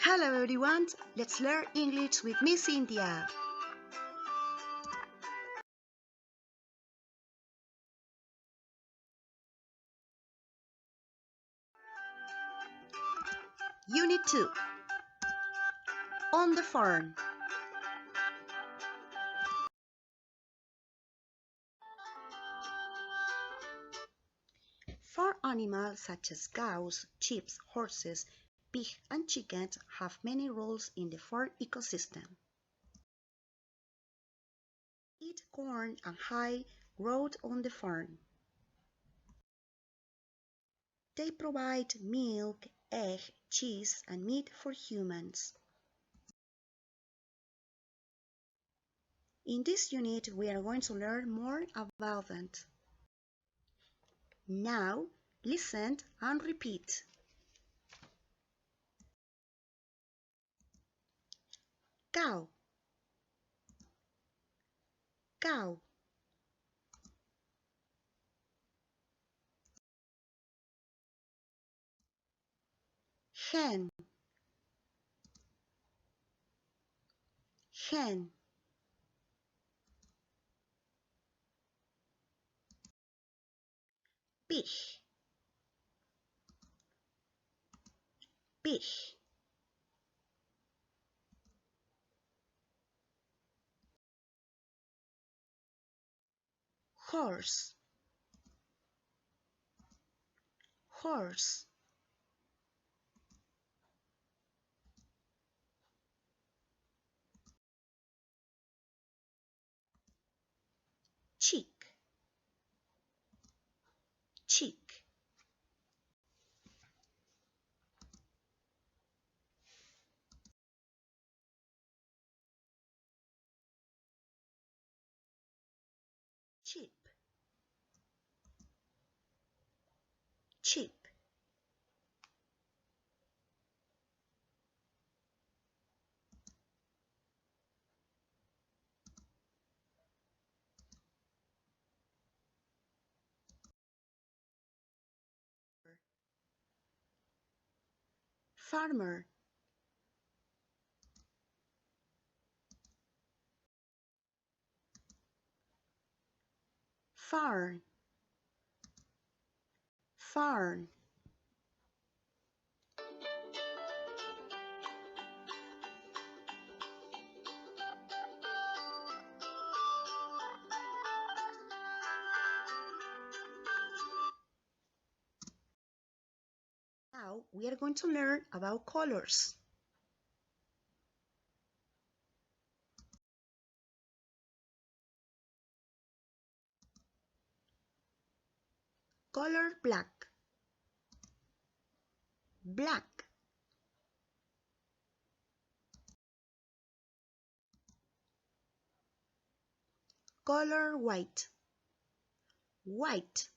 Hello everyone, let's learn English with Miss India. Unit 2. On the farm. Farm animals such as cows, sheep, horses, pigs and chickens have many roles in the farm ecosystem. Eat corn and hay grown on the farm. They provide milk, egg, cheese and meat for humans. In this unit, we are going to learn more about them. Now, listen and repeat. Cow, cow. Hen, hen. Pig, pig. Horse, horse. Chick, chick. Sheep, sheep. Farmer, farm, farm. Now we are going to learn about colors. Color black, black. Color white, white.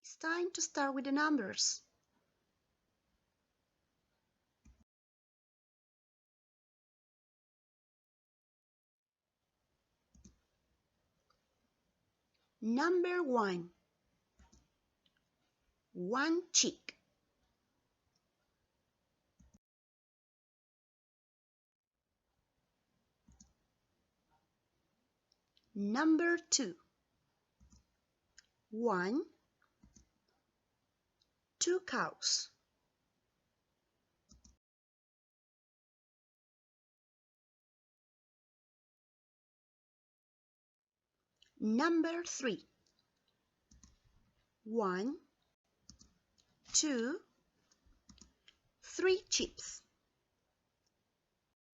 It's time to start with the numbers. Number 1, one chick. Number 2, 1, 2 cows. Number 3, 1, 2, 3 sheep.